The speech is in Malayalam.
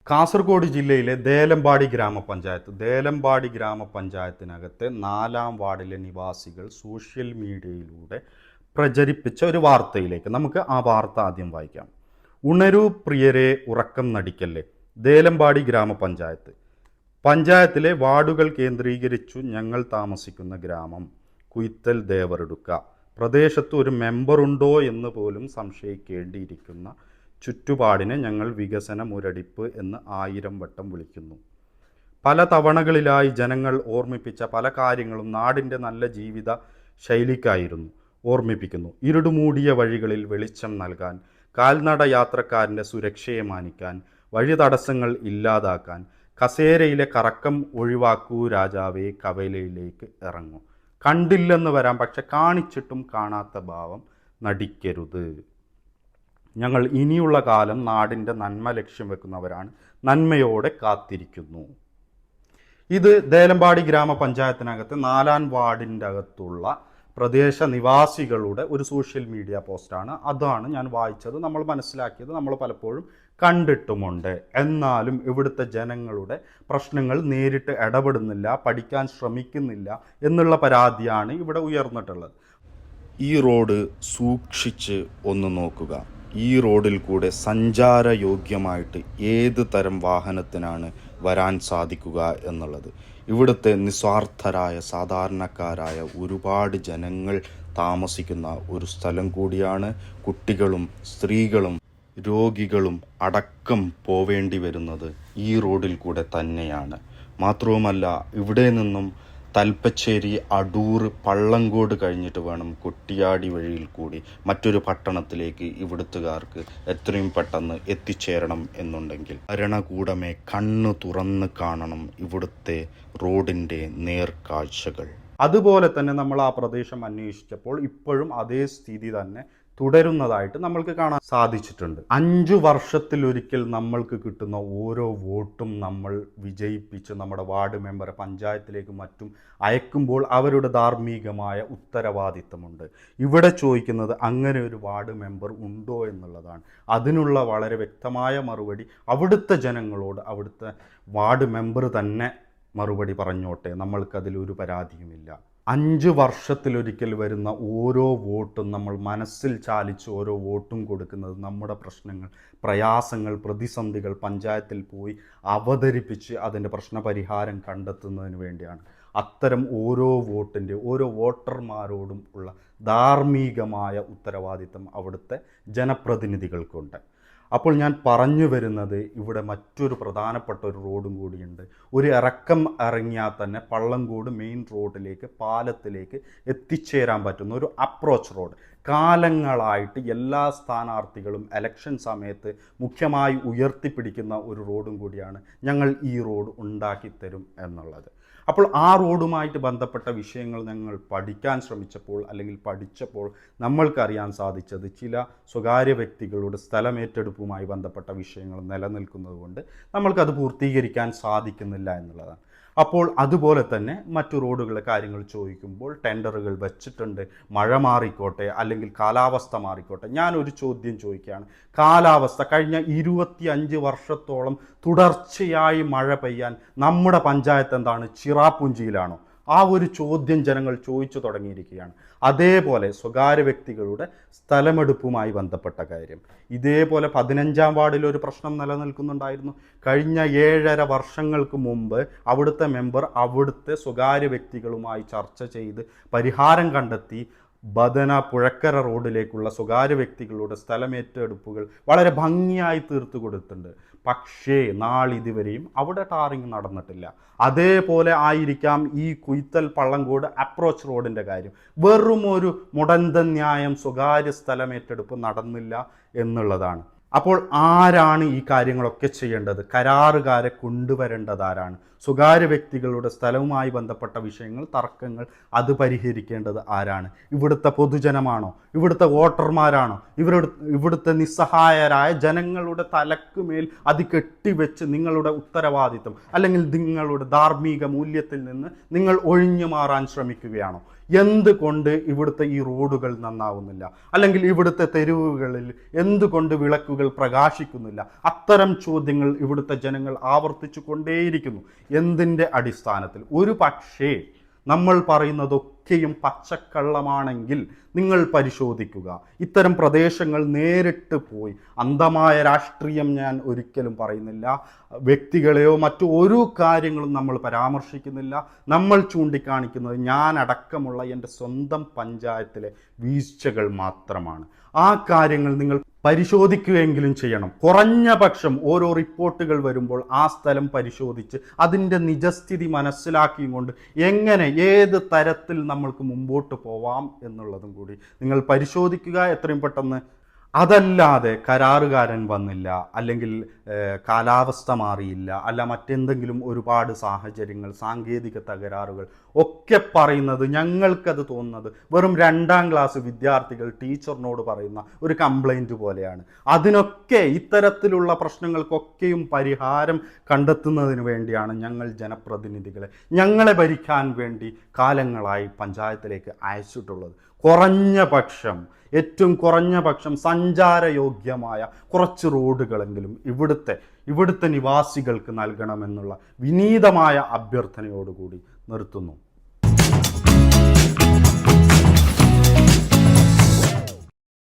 കാസർഗോഡ് ജില്ലയിലെ ദേലമ്പാടി ഗ്രാമപഞ്ചായത്തിനകത്തെ 4-ാം വാർഡിലെ നിവാസികൾ സോഷ്യൽ മീഡിയയിലൂടെ പ്രചരിപ്പിച്ച ഒരു വാർത്തയിലേക്ക് നമുക്ക് ആ വാർത്ത ആദ്യം വായിക്കാം. ഉണരൂ പ്രിയരെ, ഉറക്കം നടിക്കല്ലേ. ദേലമ്പാടി പഞ്ചായത്തിലെ വാർഡുകൾ കേന്ദ്രീകരിച്ചു ഞങ്ങൾ താമസിക്കുന്ന ഗ്രാമം കുയിത്തൽ ദേവറെടുക്ക. പ്രദേശത്ത് ഒരു മെമ്പറുണ്ടോ എന്ന് പോലും സംശയിക്കേണ്ടിയിരിക്കുന്ന ചുറ്റുപാടിനെ ഞങ്ങൾ വികസന മുരടിപ്പ് എന്ന് 1000 വട്ടം വിളിക്കുന്നു. പല തവണകളിലായി ജനങ്ങൾ ഓർമ്മിപ്പിച്ച പല കാര്യങ്ങളും നാടിൻ്റെ നല്ല ജീവിത ശൈലിക്കായിരുന്നു ഓർമ്മിപ്പിക്കുന്നു. ഇരുടുമൂടിയ വഴികളിൽ വെളിച്ചം നൽകാൻ, കാൽനട യാത്രക്കാരൻ്റെ സുരക്ഷയെ മാനിക്കാൻ, വഴി തടസ്സങ്ങൾ ഇല്ലാതാക്കാൻ, കസേരയിലെ കറക്കം ഒഴിവാക്കൂ രാജാവേ, കവലയിലേക്ക് ഇറങ്ങൂ. കണ്ടില്ലെന്ന് വരാം, പക്ഷെ കാണിച്ചിട്ടും കാണാത്ത ഭാവം നടിക്കരുത്. ഞങ്ങൾ ഇനിയുള്ള കാലം നാടിൻ്റെ നന്മ ലക്ഷ്യം വെക്കുന്നവരാണ്, നന്മയോടെ കാത്തിരിക്കുന്നു. ഇത് ദേലമ്പാടി ഗ്രാമപഞ്ചായത്തിനകത്ത് 4-ാം വാർഡിൻ്റെ അകത്തുള്ള പ്രദേശ നിവാസികളുടെ ഒരു സോഷ്യൽ മീഡിയ പോസ്റ്റാണ്. അതാണ് ഞാൻ വായിച്ചത്, നമ്മൾ മനസ്സിലാക്കിയത്, നമ്മൾ പലപ്പോഴും കണ്ടിട്ടുമുണ്ട്. എന്നാലും ഇവിടുത്തെ ജനങ്ങളുടെ പ്രശ്നങ്ങൾ നേരിട്ട് ഇടപെടുന്നില്ല, പഠിക്കാൻ ശ്രമിക്കുന്നില്ല എന്നുള്ള പരാതിയാണ് ഇവിടെ ഉയർന്നിട്ടുള്ളത്. ഈ റോഡ് സൂക്ഷിച്ച് ഒന്ന് നോക്കുക. ഈ റോഡിൽ കൂടെ സഞ്ചാരയോഗ്യമായിട്ട് ഏത് തരം വാഹനത്തിനാണ് വരാൻ സാധിക്കുക എന്നുള്ളത്. ഇവിടുത്തെ നിസ്വാർത്ഥരായ സാധാരണക്കാരായ ഒരുപാട് ജനങ്ങൾ താമസിക്കുന്ന ഒരു സ്ഥലം കൂടിയാണ്. കുട്ടികളും സ്ത്രീകളും രോഗികളും അടക്കം പോവേണ്ടി വരുന്നത് ഈ റോഡിൽ കൂടെ തന്നെയാണ്. മാത്രവുമല്ല, ഇവിടെ നിന്നും തൽപ്പച്ചേരി, അടൂർ, പള്ളങ്കോട് കഴിഞ്ഞിട്ട് വേണം കുട്ടിയാടി വഴിയിൽ കൂടി മറ്റൊരു പട്ടണത്തിലേക്ക് ഇവിടുത്തുകാർക്ക് എത്രയും പെട്ടെന്ന് എത്തിച്ചേരണം എന്നുണ്ടെങ്കിൽ ഭരണകൂടമേ കണ്ണു തുറന്ന് കാണണം ഇവിടുത്തെ റോഡിൻ്റെ നേർക്കാഴ്ചകൾ. അതുപോലെ തന്നെ നമ്മൾ ആ പ്രദേശം അന്വേഷിച്ചപ്പോൾ ഇപ്പോഴും അതേ സ്ഥിതി തന്നെ തുടരുന്നതായിട്ട് നമ്മൾക്ക് കാണാൻ സാധിച്ചിട്ടുണ്ട്. 5 വർഷത്തിലൊരിക്കൽ നമ്മൾക്ക് കിട്ടുന്ന ഓരോ വോട്ടും നമ്മൾ വിജയിപ്പിച്ച് നമ്മുടെ വാർഡ് മെമ്പറെ പഞ്ചായത്തിലേക്ക് മറ്റും അയക്കുമ്പോൾ അവരുടെ ധാർമ്മികമായ ഉത്തരവാദിത്തമുണ്ട്. ഇവിടെ ചോദിക്കുന്നത് അങ്ങനെ ഒരു വാർഡ് മെമ്പർ ഉണ്ടോ എന്നുള്ളതാണ്. അതിനുള്ള വളരെ വ്യക്തമായ മറുപടി അവിടുത്തെ ജനങ്ങളോട് അവിടുത്തെ വാർഡ് മെമ്പർ തന്നെ മറുപടി പറഞ്ഞോട്ടെ, നമ്മൾക്കതിലൊരു പരാതിയുമില്ല. 5 വർഷത്തിലൊരിക്കൽ വരുന്ന ഓരോ വോട്ടും നമ്മൾ മനസ്സിൽ ചാലിച്ച് ഓരോ വോട്ടും കൊടുക്കുന്നത് നമ്മുടെ പ്രശ്നങ്ങൾ, പ്രയാസങ്ങൾ, പ്രതിസന്ധികൾ പഞ്ചായത്തിൽ പോയി അവതരിപ്പിച്ച് അതിൻ്റെ പ്രശ്നപരിഹാരം കണ്ടെത്തുന്നതിന് വേണ്ടിയാണ്. അത്തരം ഓരോ ഓരോ വോട്ടർമാരോടും ഉള്ള ധാർമ്മികമായ ഉത്തരവാദിത്തം അവിടുത്തെ ജനപ്രതിനിധികൾക്കുണ്ട്. അപ്പോൾ ഞാൻ പറഞ്ഞു വരുന്നത്, ഇവിടെ മറ്റൊരു പ്രധാനപ്പെട്ട ഒരു റോഡും കൂടിയുണ്ട്. ഒരു ഇറക്കം ഇറങ്ങിയാൽ തന്നെ പള്ളങ്കോട് മെയിൻ റോഡിലേക്ക്, പാലത്തിലേക്ക് എത്തിച്ചേരാൻ പറ്റുന്ന ഒരു അപ്രോച്ച് റോഡ്. കാലങ്ങളായിട്ട് എല്ലാ സ്ഥാനാർത്ഥികളും ഇലക്ഷൻ സമയത്ത് മുഖ്യമായി ഉയർത്തിപ്പിടിക്കുന്ന ഒരു റോഡും കൂടിയാണ് ഞങ്ങൾ ഈ റോഡ് ഉണ്ടാക്കിത്തരും എന്നുള്ളത്. അപ്പോൾ ആ റോഡുമായിട്ട് ബന്ധപ്പെട്ട വിഷയങ്ങൾ ഞങ്ങൾ പഠിക്കാൻ ശ്രമിച്ചപ്പോൾ അല്ലെങ്കിൽ പഠിച്ചപ്പോൾ നമ്മൾക്കറിയാൻ സാധിച്ചത് ചില സ്വകാര്യ വ്യക്തികളുടെ സ്ഥലമേറ്റെടുപ്പുമായി ബന്ധപ്പെട്ട വിഷയങ്ങൾ നിലനിൽക്കുന്നത് കൊണ്ട് നമ്മൾക്കത് പൂർത്തീകരിക്കാൻ സാധിക്കുന്നില്ല എന്നുള്ളതാണ്. അപ്പോൾ അതുപോലെ തന്നെ മറ്റു റോഡുകളുടെ കാര്യങ്ങൾ ചോദിക്കുമ്പോൾ ടെൻഡറുകൾ വെച്ചിട്ടുണ്ട്, മഴ മാറിക്കോട്ടെ അല്ലെങ്കിൽ കാലാവസ്ഥ മാറിക്കോട്ടെ. ഞാനൊരു ചോദ്യം ചോദിക്കുകയാണ്. കാലാവസ്ഥ കഴിഞ്ഞ 25 വർഷത്തോളം തുടർച്ചയായി മഴ പെയ്യാൻ നമ്മുടെ പഞ്ചായത്ത് എന്താണ്, ചിറാപ്പുഞ്ചിയിലാണോ? ആ ഒരു ചോദ്യം ജനങ്ങൾ ചോദിച്ചു തുടങ്ങിയിരിക്കുകയാണ്. അതേപോലെ സ്വകാര്യ വ്യക്തികളുടെ സ്ഥലമെടുപ്പുമായി ബന്ധപ്പെട്ട കാര്യം, ഇതേപോലെ 15-ാം വാർഡിൽ ഒരു പ്രശ്നം നിലനിൽക്കുന്നുണ്ടായിരുന്നു. കഴിഞ്ഞ 7.5 വർഷങ്ങൾക്ക് മുമ്പ് അവിടുത്തെ മെമ്പർ അവിടുത്തെ സ്വകാര്യ വ്യക്തികളുമായി ചർച്ച ചെയ്ത് പരിഹാരം കണ്ടെത്തി ബദന പുഴക്കര റോഡിലേക്കുള്ള സ്വകാര്യ വ്യക്തികളുടെ സ്ഥലമേറ്റെടുപ്പുകൾ വളരെ ഭംഗിയായി തീർത്തു കൊടുത്തിട്ടുണ്ട്. പക്ഷേ നാളിതുവരെയും അവിടെ ടാറിങ് നടന്നിട്ടില്ല. അതേപോലെ ആയിരിക്കാം ഈ കുയിത്തൽ പള്ളങ്കോട് അപ്രോച്ച് റോഡിൻ്റെ കാര്യം. വെറും ഒരു മുടന്ത ന്യായം, സ്വകാര്യ സ്ഥലമേറ്റെടുപ്പ് നടന്നില്ല എന്നുള്ളതാണ്. അപ്പോൾ ആരാണ് ഈ കാര്യങ്ങളൊക്കെ ചെയ്യേണ്ടത്? കരാറുകാരെ കൊണ്ടുവരേണ്ടത് ആരാണ്? സ്വകാര്യ വ്യക്തികളുടെ സ്ഥലവുമായി ബന്ധപ്പെട്ട വിഷയങ്ങൾ, തർക്കങ്ങൾ അത് പരിഹരിക്കേണ്ടത് ആരാണ്? ഇവിടുത്തെ പൊതുജനമാണോ? ഇവിടുത്തെ വോട്ടർമാരാണോ? ഇവിടുത്തെ നിസ്സഹായരായ ജനങ്ങളുടെ തലക്കുമേൽ അത് കെട്ടിവെച്ച് നിങ്ങളുടെ ഉത്തരവാദിത്വം അല്ലെങ്കിൽ നിങ്ങളുടെ ധാർമ്മിക മൂല്യത്തിൽ നിന്ന് നിങ്ങൾ ഒഴിഞ്ഞു മാറാൻ ശ്രമിക്കുകയാണോ? എന്തുകൊണ്ട് ഇവിടുത്തെ ഈ റോഡുകൾ നന്നാവുന്നില്ല, അല്ലെങ്കിൽ ഇവിടുത്തെ തെരുവുകളിൽ എന്തുകൊണ്ട് വിളക്കുകൾ പ്രകാശിക്കുന്നില്ല? അത്തരം ചോദ്യങ്ങൾ ഇവിടുത്തെ ജനങ്ങൾ ആവർത്തിച്ചു കൊണ്ടേയിരിക്കുന്നു. എന്തിൻ്റെ അടിസ്ഥാനത്തിൽ? ഒരു പക്ഷേ നമ്മൾ പറയുന്നതൊക്കെയും പച്ചക്കള്ളമാണെങ്കിൽ നിങ്ങൾ പരിശോധിക്കുക. ഇത്തരം പ്രദേശങ്ങൾ നേരിട്ട് പോയി, അന്ധമായ രാഷ്ട്രീയം ഞാൻ ഒരിക്കലും പറയുന്നില്ല, വ്യക്തികളെയോ മറ്റു ഒരു കാര്യങ്ങളും നമ്മൾ പരാമർശിക്കുന്നില്ല. നമ്മൾ ചൂണ്ടിക്കാണിക്കുന്നത് ഞാൻ അടക്കമുള്ള എൻ്റെ സ്വന്തം പഞ്ചായത്തിലെ വീഴ്ചകൾ മാത്രമാണ്. ആ കാര്യങ്ങൾ നിങ്ങൾ പരിശോധിക്കുകയെങ്കിലും ചെയ്യണം. കുറഞ്ഞ പക്ഷം ഓരോ റിപ്പോർട്ടുകൾ വരുമ്പോൾ ആ സ്ഥലം പരിശോധിച്ച് അതിൻ്റെ നിജസ്ഥിതി മനസ്സിലാക്കിയും കൊണ്ട് എങ്ങനെ ഏത് തരത്തിൽ നമ്മൾക്ക് മുമ്പോട്ട് പോവാം എന്നുള്ളതും കൂടി നിങ്ങൾ പരിശോധിക്കുക എത്രയും പെട്ടെന്ന്. അതല്ലാതെ കരാറുകാരൻ വന്നില്ല, അല്ലെങ്കിൽ കാലാവസ്ഥ മാറിയില്ല, അല്ല മറ്റെന്തെങ്കിലും ഒരുപാട് സാഹചര്യങ്ങൾ, സാങ്കേതിക തകരാറുകൾ ഒക്കെ പറയുന്നത്, ഞങ്ങൾക്കത് തോന്നുന്നത് വെറും 2ാം ക്ലാസ് വിദ്യാർത്ഥികൾ ടീച്ചറിനോട് പറയുന്ന ഒരു കംപ്ലൈൻറ്റ് പോലെയാണ്. അതിനൊക്കെ ഇത്തരത്തിലുള്ള പ്രശ്നങ്ങൾക്കൊക്കെയും പരിഹാരം കണ്ടെത്തുന്നതിന് വേണ്ടിയാണ് ഞങ്ങൾ ജനപ്രതിനിധികളെ ഞങ്ങളെ ഭരിക്കാൻ വേണ്ടി കാലങ്ങളായി പഞ്ചായത്തിലേക്ക് അയച്ചിട്ടുള്ളത്. ഏറ്റവും കുറഞ്ഞ പക്ഷം സഞ്ചാരയോഗ്യമായ കുറച്ച് റോഡുകളെങ്കിലും ഇവിടുത്തെ നിവാസികൾക്ക് നൽകണമെന്നുള്ള വിനീതമായ അഭ്യർത്ഥനയോടുകൂടി നിർത്തുന്നു.